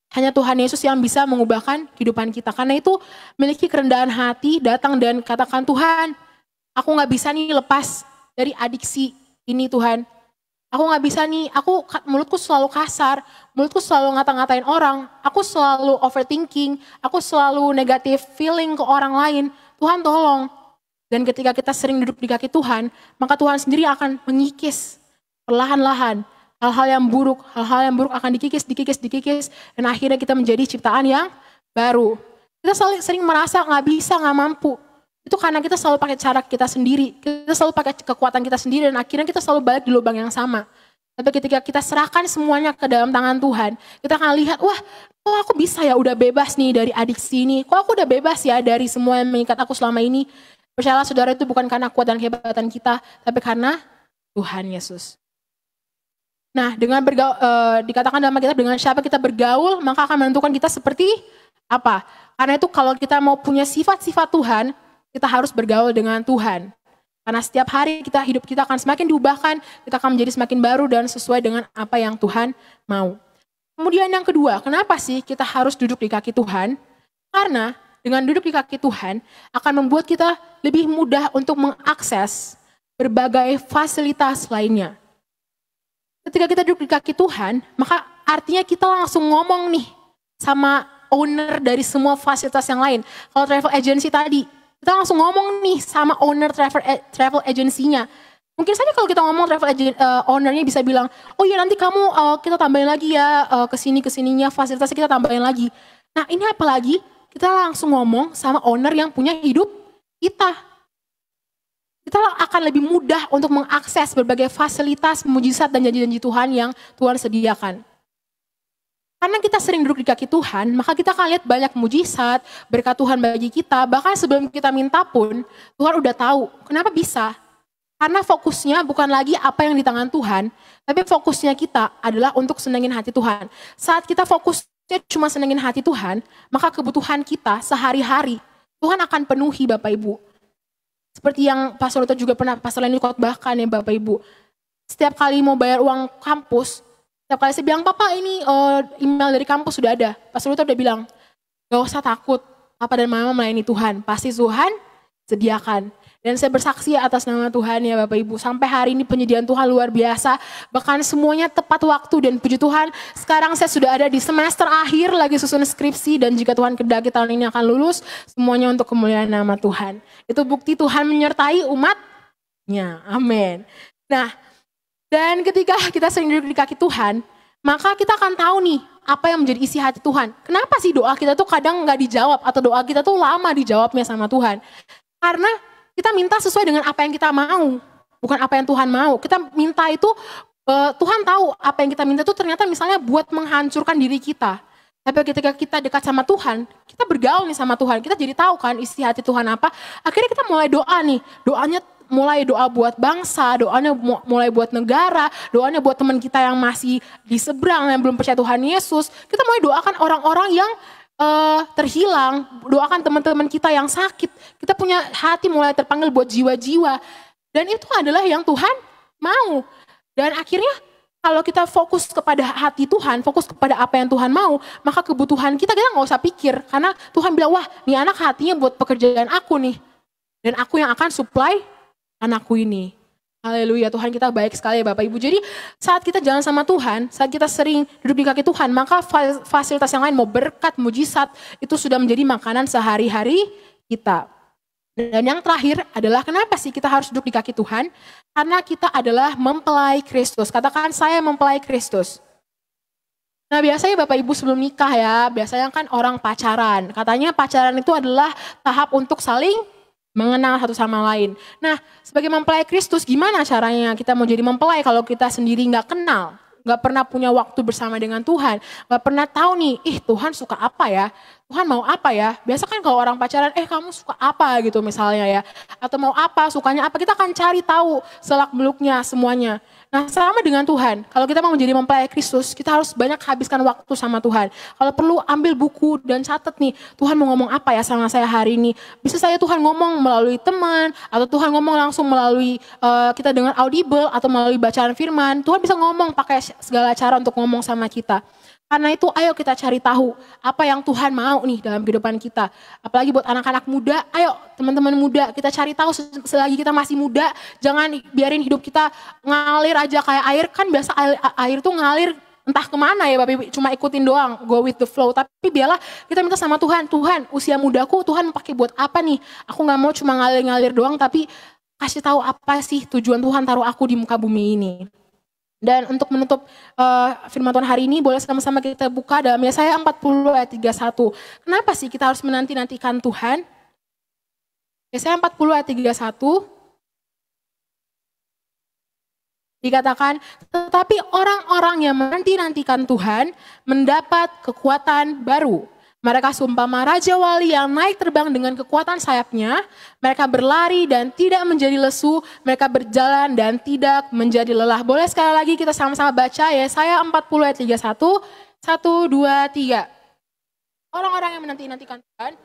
Hanya Tuhan Yesus yang bisa mengubahkan kehidupan kita. Karena itu memiliki kerendahan hati, datang dan katakan, Tuhan, aku gak bisa nih lepas dari adiksi ini Tuhan. Aku gak bisa nih, mulutku selalu kasar, mulutku selalu ngata-ngatain orang, aku selalu overthinking, aku selalu negative feeling ke orang lain. Tuhan tolong. Dan ketika kita sering duduk di kaki Tuhan, maka Tuhan sendiri akan mengikis perlahan-lahan hal-hal yang buruk akan dikikis, dan akhirnya kita menjadi ciptaan yang baru. Kita sering merasa nggak bisa, nggak mampu. Itu karena kita selalu pakai cara kita sendiri, kita selalu pakai kekuatan kita sendiri, dan akhirnya kita selalu balik di lubang yang sama. Tapi ketika kita serahkan semuanya ke dalam tangan Tuhan, kita akan lihat, wah, kok aku bisa ya udah bebas nih dari adiksi ini, kok aku udah bebas ya dari semua yang mengikat aku selama ini. Percayalah saudara, itu bukan karena kuat dan kehebatan kita, tapi karena Tuhan Yesus. Nah, dengan dikatakan dalam Alkitab, dengan siapa kita bergaul, maka akan menentukan kita seperti apa. Karena itu kalau kita mau punya sifat-sifat Tuhan, kita harus bergaul dengan Tuhan. Karena setiap hari hidup kita akan semakin diubahkan, kita akan menjadi semakin baru dan sesuai dengan apa yang Tuhan mau. Kemudian yang kedua, kenapa sih kita harus duduk di kaki Tuhan? Karena dengan duduk di kaki Tuhan akan membuat kita lebih mudah untuk mengakses berbagai fasilitas lainnya. Ketika kita duduk di kaki Tuhan, maka artinya kita langsung ngomong nih sama owner dari semua fasilitas yang lain. Kalau travel agency tadi, kita langsung ngomong nih sama owner travel agency-nya. Mungkin saja kalau kita ngomong ownernya bisa bilang, oh iya nanti kamu kita tambahin lagi ya kesininya fasilitasnya kita tambahin lagi. Nah ini apalagi kita langsung ngomong sama owner yang punya hidup kita. Kita akan lebih mudah untuk mengakses berbagai fasilitas, mujizat dan janji-janji Tuhan yang Tuhan sediakan. Karena kita sering duduk di kaki Tuhan, maka kita akan lihat banyak mujizat, berkat Tuhan bagi kita. Bahkan sebelum kita minta pun, Tuhan udah tahu. Kenapa bisa? Karena fokusnya bukan lagi apa yang di tangan Tuhan, tapi fokusnya kita adalah untuk senengin hati Tuhan. Saat kita fokusnya cuma senengin hati Tuhan, maka kebutuhan kita sehari-hari, Tuhan akan penuhi Bapak Ibu. Seperti yang Pastor Lito juga pernah, Pastor Leni khotbahkan ya Bapak Ibu. Setiap kali mau bayar uang kampus, setiap kali saya bilang, Papa ini email dari kampus sudah ada. Pastor Lito udah bilang, gak usah takut, Papa dan Mama melayani Tuhan. Pasti Tuhan sediakan. Dan saya bersaksi atas nama Tuhan ya Bapak Ibu. Sampai hari ini penyediaan Tuhan luar biasa. Bahkan semuanya tepat waktu dan puji Tuhan. Sekarang saya sudah ada di semester akhir lagi susun skripsi. Dan jika Tuhan kehendaki tahun ini akan lulus. Semuanya untuk kemuliaan nama Tuhan. Itu bukti Tuhan menyertai umatnya. Amin. Nah, dan ketika kita sering duduk di kaki Tuhan. Maka kita akan tahu nih apa yang menjadi isi hati Tuhan. Kenapa sih doa kita tuh kadang gak dijawab. Atau doa kita tuh lama dijawabnya sama Tuhan. Karena kita minta sesuai dengan apa yang kita mau, bukan apa yang Tuhan mau. Kita minta itu, Tuhan tahu apa yang kita minta itu ternyata misalnya buat menghancurkan diri kita. Tapi ketika kita dekat sama Tuhan, kita bergaul nih sama Tuhan, kita jadi tahu kan isi hati Tuhan apa. Akhirnya kita mulai doa nih, doanya mulai doa buat bangsa, doanya mulai buat negara, doanya buat teman kita yang masih di seberang, yang belum percaya Tuhan Yesus. Kita mulai doakan orang-orang yang terhilang, doakan teman-teman kita yang sakit. Kita punya hati mulai terpanggil buat jiwa-jiwa. Dan itu adalah yang Tuhan mau. Dan akhirnya kalau kita fokus kepada hati Tuhan, fokus kepada apa yang Tuhan mau, maka kebutuhan kita gak usah pikir. Karena Tuhan bilang, wah nih anak hatinya buat pekerjaan aku nih. Dan aku yang akan supply anakku ini. Haleluya, Tuhan kita baik sekali ya Bapak Ibu. Jadi saat kita jalan sama Tuhan, saat kita sering duduk di kaki Tuhan, maka fasilitas yang lain mau berkat, mujizat, itu sudah menjadi makanan sehari-hari kita. Dan yang terakhir adalah kenapa sih kita harus duduk di kaki Tuhan? Karena kita adalah mempelai Kristus. Katakan saya mempelai Kristus. Nah biasanya Bapak Ibu sebelum nikah ya, biasanya kan orang pacaran. Katanya pacaran itu adalah tahap untuk saling mengenal satu sama lain. Nah, sebagai mempelai Kristus, gimana caranya kita mau jadi mempelai kalau kita sendiri nggak kenal, nggak pernah punya waktu bersama dengan Tuhan, nggak pernah tahu nih, Tuhan suka apa ya, Tuhan mau apa ya. Biasa kan kalau orang pacaran, kamu suka apa gitu misalnya ya, atau mau apa, sukanya apa, kita akan cari tahu selak beluknya semuanya. Nah sama dengan Tuhan, kalau kita mau menjadi mempelai Kristus, kita harus banyak habiskan waktu sama Tuhan. Kalau perlu ambil buku dan catat nih, Tuhan mau ngomong apa ya sama saya hari ini. Bisa saya Tuhan ngomong melalui teman, atau Tuhan ngomong langsung melalui kita dengan audible, atau melalui bacaan firman. Tuhan bisa ngomong pakai segala cara untuk ngomong sama kita. Karena itu ayo kita cari tahu apa yang Tuhan mau nih dalam kehidupan kita. Apalagi buat anak-anak muda, ayo teman-teman muda kita cari tahu selagi kita masih muda. Jangan biarin hidup kita ngalir aja kayak air. Kan biasa air tuh ngalir entah kemana ya Bapak Ibu. Cuma ikutin doang, go with the flow. Tapi biarlah kita minta sama Tuhan, Tuhan usia mudaku Tuhan pakai buat apa nih. Aku gak mau cuma ngalir-ngalir doang tapi kasih tahu apa sih tujuan Tuhan taruh aku di muka bumi ini. Dan untuk menutup firman Tuhan hari ini, boleh sama-sama kita buka dalam Yesaya 40 ayat 31. Kenapa sih kita harus menanti-nantikan Tuhan? Yesaya 40 ayat 31. Dikatakan, tetapi orang-orang yang menanti-nantikan Tuhan mendapat kekuatan baru. Mereka seumpama raja wali yang naik terbang dengan kekuatan sayapnya. Mereka berlari dan tidak menjadi lesu. Mereka berjalan dan tidak menjadi lelah. Boleh sekali lagi kita sama-sama baca ya. Yesaya 40 ayat 31. 1, 2, 3. Orang-orang yang menanti-nantikan Tuhan.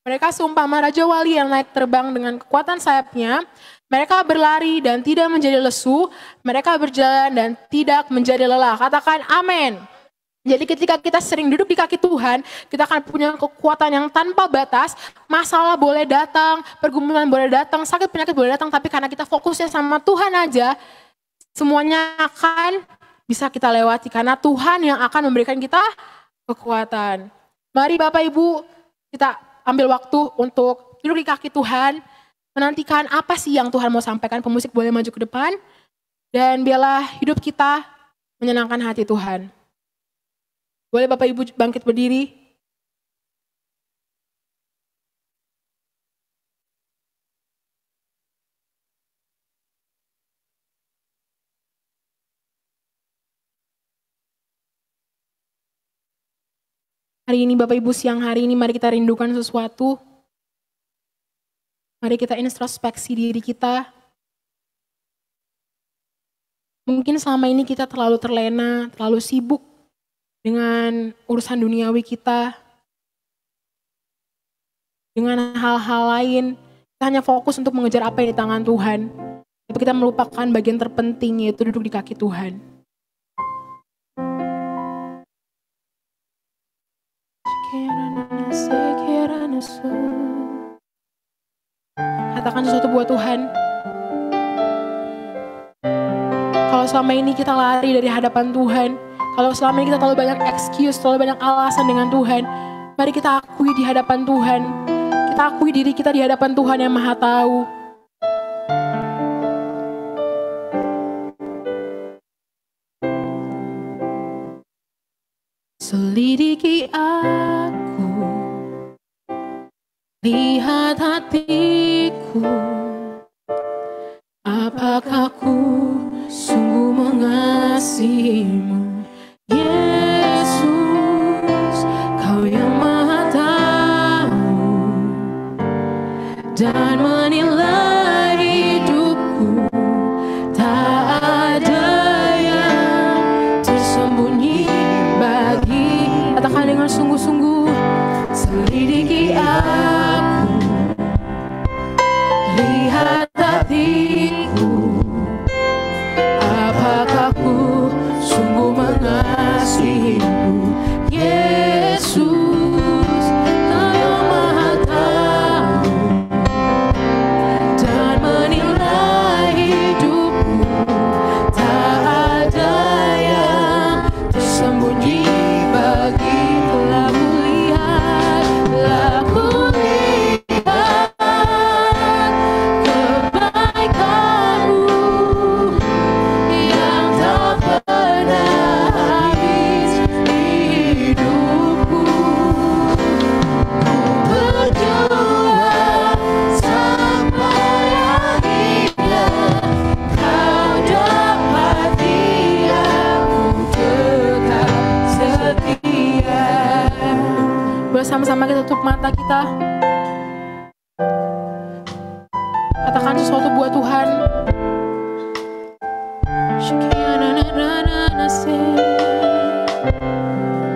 Mereka seumpama raja wali yang naik terbang dengan kekuatan sayapnya. Mereka berlari dan tidak menjadi lesu. Mereka berjalan dan tidak menjadi lelah. Katakan amin. Jadi ketika kita sering duduk di kaki Tuhan, kita akan punya kekuatan yang tanpa batas. Masalah boleh datang, pergumulan boleh datang, sakit penyakit boleh datang. Tapi karena kita fokusnya sama Tuhan aja, semuanya akan bisa kita lewati. Karena Tuhan yang akan memberikan kita kekuatan. Mari Bapak Ibu, kita ambil waktu untuk duduk di kaki Tuhan. Menantikan apa sih yang Tuhan mau sampaikan. Pemusik boleh maju ke depan. Dan biarlah hidup kita menyenangkan hati Tuhan. Boleh Bapak Ibu bangkit berdiri. Hari ini Bapak Ibu, siang hari ini mari kita rindukan sesuatu. Mari kita introspeksi diri kita. Mungkin selama ini kita terlalu terlena, terlalu sibuk dengan urusan duniawi kita, dengan hal-hal lain. Kita hanya fokus untuk mengejar apa yang di tangan Tuhan. Tapi kita melupakan bagian terpenting, yaitu duduk di kaki Tuhan. Katakan sesuatu buat Tuhan. Kalau selama ini kita lari dari hadapan Tuhan, kalau selama ini kita terlalu banyak excuse, terlalu banyak alasan dengan Tuhan, mari kita akui di hadapan Tuhan. Kita akui diri kita di hadapan Tuhan yang Maha Tahu. Selidiki aku, lihat hatiku, apakah ku sungguh mengasihimu, Yesus, Kau yang Maha Tahu dan menilai hidupku, tak ada yang tersembunyi bagi. Katakan dengan sungguh-sungguh, selidiki aku, lihat hatiku, apakah ku sungguh mengasihimu, Yesus, Kau yang Maha Tahu dan menilai hidupku, tak ada yang tersembunyi bagi. Telah kulihat kebaikan-Mu yang tak pernah habis di hidupku. Ku berjuang sampai akhirnya, Kau dapati aku tetap setia. Bersama-sama kita tutup mata kita. Katakan sesuatu buat Tuhan.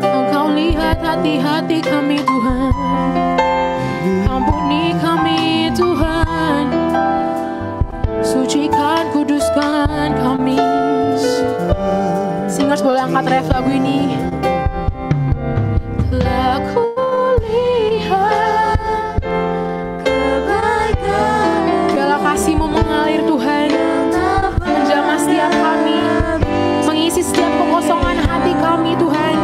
Engkau lihat hati-hati kami Tuhan. Ampuni kami Tuhan. Sucikan, kuduskan kami. Singers boleh angkat ref lagu ini. Telah kulihat kebaikan-Mu, biarlah kasih-Mu mengalir Tuhan, menjamah setiap kami, mengisi setiap kekosongan hati kami Tuhan.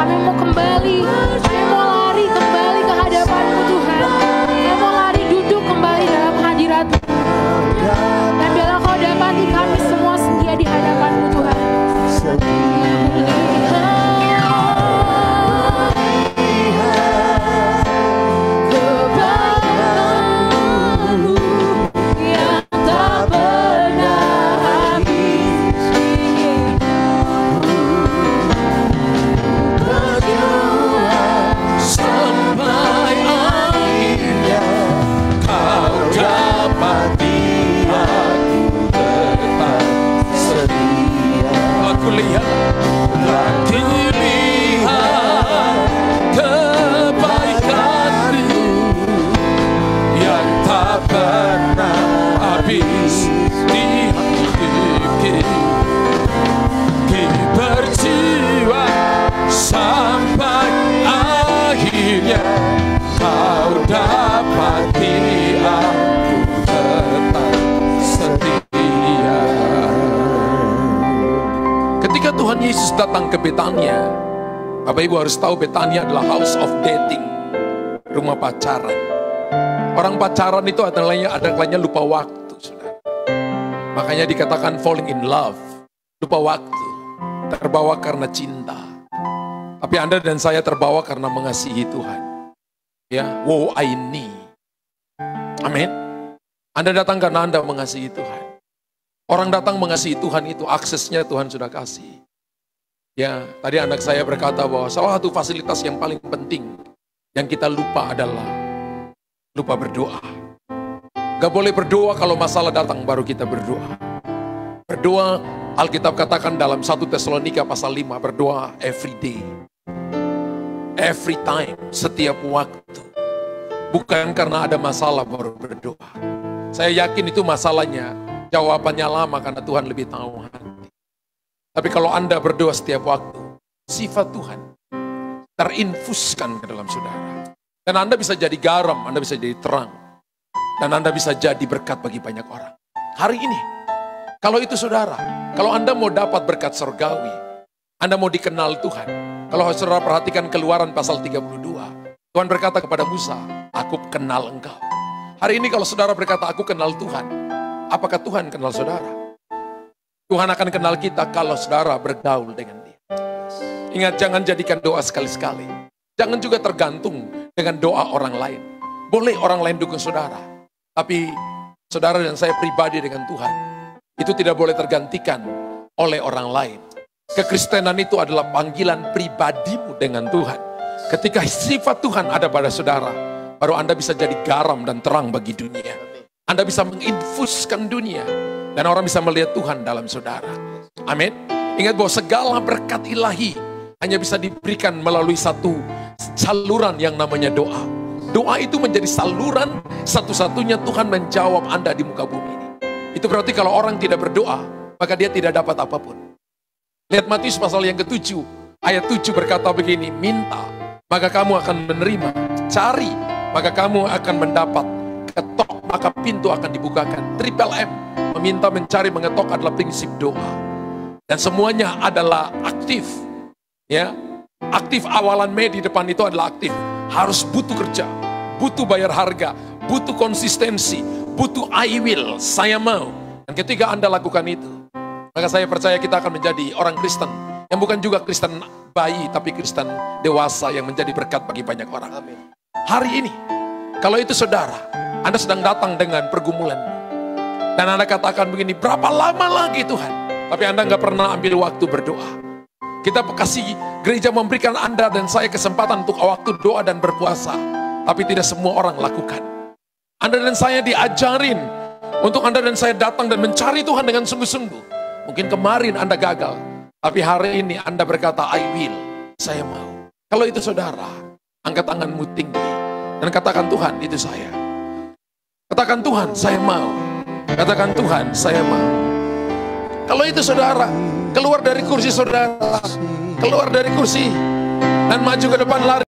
Kami mau kembali, kami mau lari kembali ke hadapan-Mu Tuhan. Kami mau lari duduk kembali dalam hadirat-Mu. Dan biarlah Kau dapati kami semua setia di hadapan-Mu Tuhan. Tuhan Yesus datang ke Betania. Bapak Ibu harus tahu Betania adalah house of dating, rumah pacaran. Orang pacaran itu ada lupa waktu, saudara. Makanya dikatakan falling in love, lupa waktu, terbawa karena cinta. Tapi Anda dan saya terbawa karena mengasihi Tuhan. Ya, wow I need. Amin. Anda datang karena Anda mengasihi Tuhan. Orang datang mengasihi Tuhan itu aksesnya Tuhan sudah kasih. Ya, tadi anak saya berkata bahwa salah satu fasilitas yang paling penting yang kita lupa adalah lupa berdoa. Gak boleh berdoa kalau masalah datang baru kita berdoa. Berdoa, Alkitab katakan dalam 1 Tesalonika pasal 5, berdoa every day. Every time, setiap waktu. Bukan karena ada masalah baru berdoa. Saya yakin itu masalahnya, jawabannya lama karena Tuhan lebih tahu hati. Tapi kalau Anda berdoa setiap waktu, sifat Tuhan terinfuskan ke dalam saudara. Dan Anda bisa jadi garam, Anda bisa jadi terang. Dan Anda bisa jadi berkat bagi banyak orang. Hari ini, kalau itu saudara, kalau Anda mau dapat berkat surgawi, Anda mau dikenal Tuhan. Kalau saudara perhatikan Keluaran pasal 32, Tuhan berkata kepada Musa, aku kenal engkau. Hari ini kalau saudara berkata, aku kenal Tuhan, apakah Tuhan kenal saudara? Tuhan akan kenal kita kalau saudara bergaul dengan Dia. Ingat, jangan jadikan doa sekali-sekali. Jangan juga tergantung dengan doa orang lain. Boleh orang lain dukung saudara, tapi saudara dan saya pribadi dengan Tuhan, itu tidak boleh tergantikan oleh orang lain. Kekristenan itu adalah panggilan pribadimu dengan Tuhan. Ketika sifat Tuhan ada pada saudara, baru Anda bisa jadi garam dan terang bagi dunia. Anda bisa menginfuskan dunia. Dan orang bisa melihat Tuhan dalam saudara. Amin. Ingat bahwa segala berkat ilahi hanya bisa diberikan melalui satu saluran yang namanya doa. Doa itu menjadi saluran satu-satunya Tuhan menjawab Anda di muka bumi ini. Itu berarti kalau orang tidak berdoa, maka dia tidak dapat apapun. Lihat Matius pasal yang ke-7, ayat 7 berkata begini, minta, maka kamu akan menerima. Cari, maka kamu akan mendapat. Ketok, maka pintu akan dibukakan. Triple M. Meminta, mencari, mengetok adalah prinsip doa. Dan semuanya adalah aktif. Ya, aktif awalan di depan itu adalah aktif. Harus butuh kerja, butuh bayar harga, butuh konsistensi, butuh I will, saya mau. Dan ketika Anda lakukan itu, maka saya percaya kita akan menjadi orang Kristen. Yang bukan juga Kristen bayi, tapi Kristen dewasa yang menjadi berkat bagi banyak orang. Amin. Hari ini, kalau itu saudara, Anda sedang datang dengan pergumulan. Dan Anda katakan begini, berapa lama lagi Tuhan? Tapi Anda nggak pernah ambil waktu berdoa. Kita kasih gereja memberikan Anda dan saya kesempatan untuk waktu doa dan berpuasa. Tapi tidak semua orang lakukan. Anda dan saya diajarin untuk Anda dan saya datang dan mencari Tuhan dengan sungguh-sungguh. Mungkin kemarin Anda gagal. Tapi hari ini Anda berkata, I will, saya mau. Kalau itu saudara, angkat tanganmu tinggi. Dan katakan, Tuhan itu saya. Katakan, Tuhan saya mau. Katakan, Tuhan saya mau. Kalau itu saudara, keluar dari kursi saudara, keluar dari kursi dan maju ke depan lari.